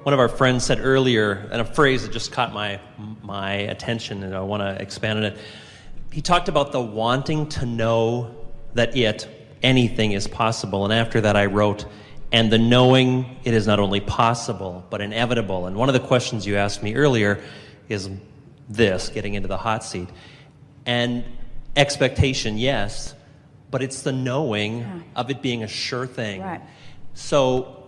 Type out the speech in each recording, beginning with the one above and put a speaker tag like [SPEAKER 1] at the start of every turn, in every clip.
[SPEAKER 1] one of our friends said earlier, and a phrase that just caught my attention, and I want to expand on it. He talked about the wanting to know that anything is possible. And after that I wrote, and the knowing it is not only possible, but inevitable. And one of the questions you asked me earlier is this, getting into the hot seat. And expectation, yes, but it's the knowing of it being a sure thing.
[SPEAKER 2] Right.
[SPEAKER 1] So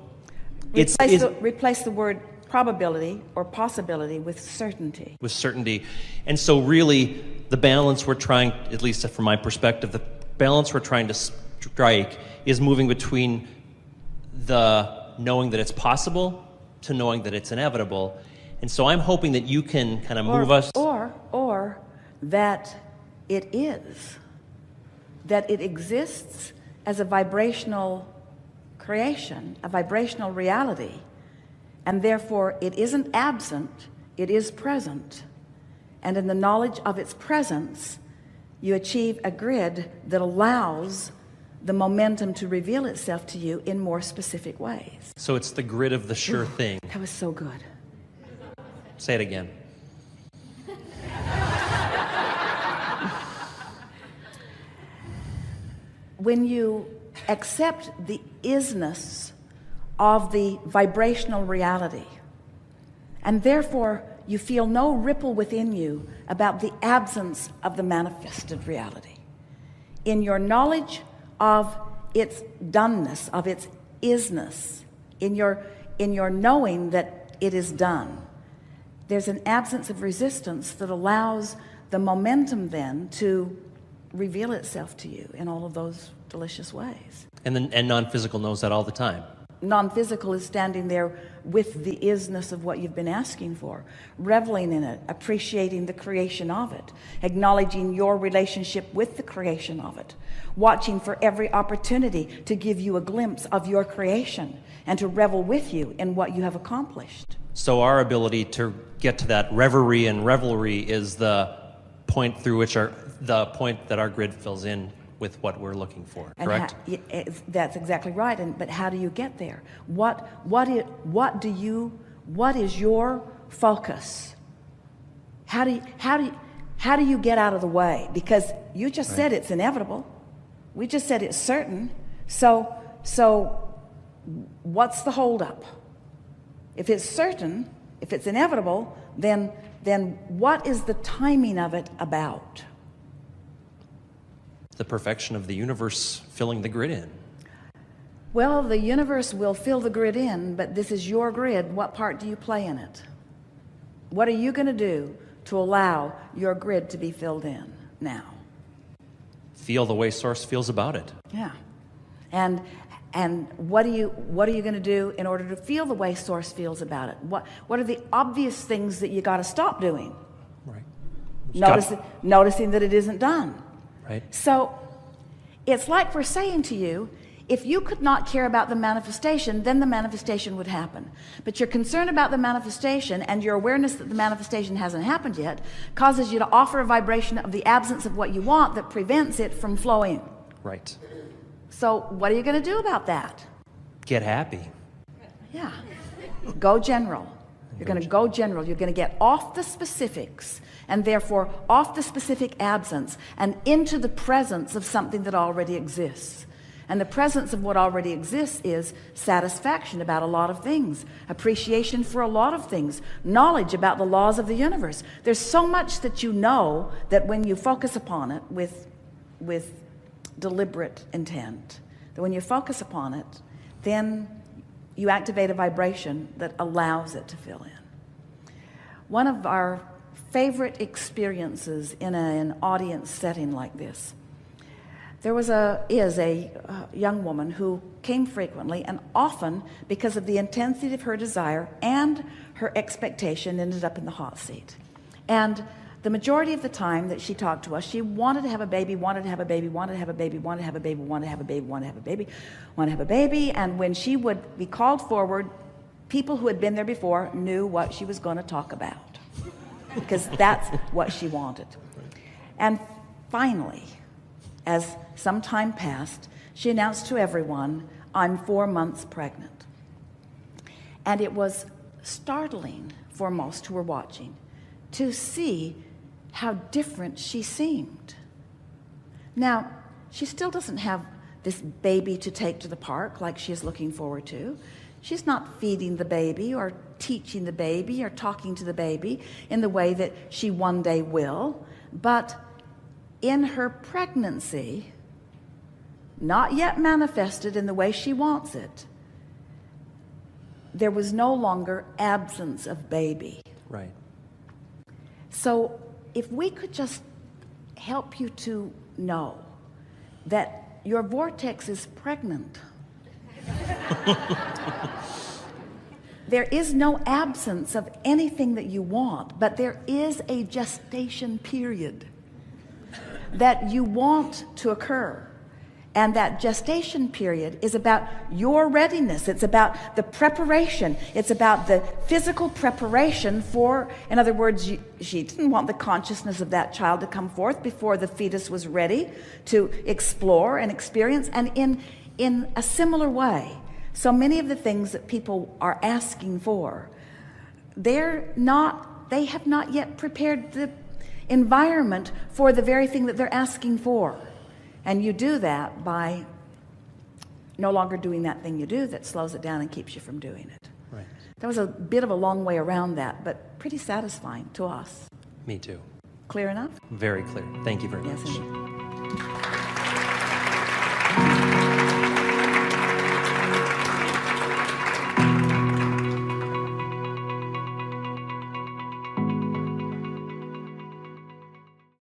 [SPEAKER 2] replace the word probability or possibility with certainty.
[SPEAKER 1] With certainty. And so really, the balance we're trying, at least from my perspective, the balance we're trying to strike is moving between the knowing that it's possible to knowing that it's inevitable. And so I'm hoping that you can kind of move us...
[SPEAKER 2] Or that it is. That it exists as a vibrational creation, a vibrational reality. And therefore, it isn't absent, it is present. And in the knowledge of its presence, you achieve a grid that allows the momentum to reveal itself to you in more specific ways.
[SPEAKER 1] So it's the grid of the sure thing.
[SPEAKER 2] That was so good.
[SPEAKER 1] Say it again.
[SPEAKER 2] When you accept the isness of the vibrational reality, and therefore you feel no ripple within you about the absence of the manifested reality. In your knowledge of its doneness, of its isness, in your knowing that it is done, there's an absence of resistance that allows the momentum then to reveal itself to you in all of those delicious ways.
[SPEAKER 1] And non-physical knows that all the time.
[SPEAKER 2] Non-physical is standing there with the isness of what you've been asking for, reveling in it, appreciating the creation of it, acknowledging your relationship with the creation of it, watching for every opportunity to give you a glimpse of your creation and to revel with you in what you have accomplished.
[SPEAKER 1] So our ability to get to that reverie and revelry is the point through which the point that our grid fills in with what we're looking for, correct?
[SPEAKER 2] That's exactly right. But how do you get there? What is your focus? How do you get out of the way? Because you just said it's inevitable. We just said it's certain. So what's the holdup? If it's certain, if it's inevitable, then what is the timing of it about?
[SPEAKER 1] The perfection of the universe filling the grid in.
[SPEAKER 2] Well, the universe will fill the grid in, but this is your grid. What part do you play in it? What are you going to do to allow your grid to be filled in now?
[SPEAKER 1] Feel the way Source feels about it.
[SPEAKER 2] Yeah. And what are you going to do in order to feel the way Source feels about it? What are the obvious things that you got to stop doing?
[SPEAKER 1] Right.
[SPEAKER 2] Noticing that it isn't done.
[SPEAKER 1] Right.
[SPEAKER 2] So it's like we're saying to you, if you could not care about the manifestation, then the manifestation would happen. But you're concerned about the manifestation, and your awareness that the manifestation hasn't happened yet causes you to offer a vibration of the absence of what you want that prevents it from flowing.
[SPEAKER 1] Right.
[SPEAKER 2] So what are you going to do about that?
[SPEAKER 1] Get happy.
[SPEAKER 2] Yeah. Go general. You're going to go general. You're going to get off the specifics, and therefore off the specific absence and into the presence of something that already exists. And the presence of what already exists is satisfaction about a lot of things, appreciation for a lot of things, knowledge about the laws of the universe. There's so much that you know that when you focus upon it with deliberate intent, that when you focus upon it, then you activate a vibration that allows it to fill in. One of our favorite experiences in an audience setting like this, there is a young woman who came frequently and often, because of the intensity of her desire and her expectation, ended up in the hot seat. And the majority of the time that she talked to us, she wanted to have a baby, wanted to have a baby, wanted to have a baby, wanted to have a baby, wanted to have a baby, wanted to have a baby, wanted to have a baby. And when she would be called forward, people who had been there before knew what she was going to talk about, because that's what she wanted. And finally, as some time passed, she announced to everyone, "I'm 4 months pregnant." And it was startling for most who were watching to see how different she seemed. Now, she still doesn't have this baby to take to the park like she is looking forward to. She's not feeding the baby or teaching the baby or talking to the baby in the way that she one day will. But in her pregnancy, not yet manifested in the way she wants it, there was no longer absence of baby.
[SPEAKER 1] Right.
[SPEAKER 2] So if we could just help you to know that your vortex is pregnant. There is no absence of anything that you want, but there is a gestation period that you want to occur. And that gestation period is about your readiness. It's about the preparation. It's about the physical preparation for, in other words, she didn't want the consciousness of that child to come forth before the fetus was ready to explore and experience. And in a similar way, so many of the things that people are asking for, they have not yet prepared the environment for the very thing that they're asking for. And you do that by no longer doing that thing you do that slows it down and keeps you from doing it.
[SPEAKER 1] Right.
[SPEAKER 2] That was a bit of a long way around that, but pretty satisfying to us.
[SPEAKER 1] Me too.
[SPEAKER 2] Clear enough?
[SPEAKER 1] Very clear. Thank you very much.
[SPEAKER 2] Yes, indeed.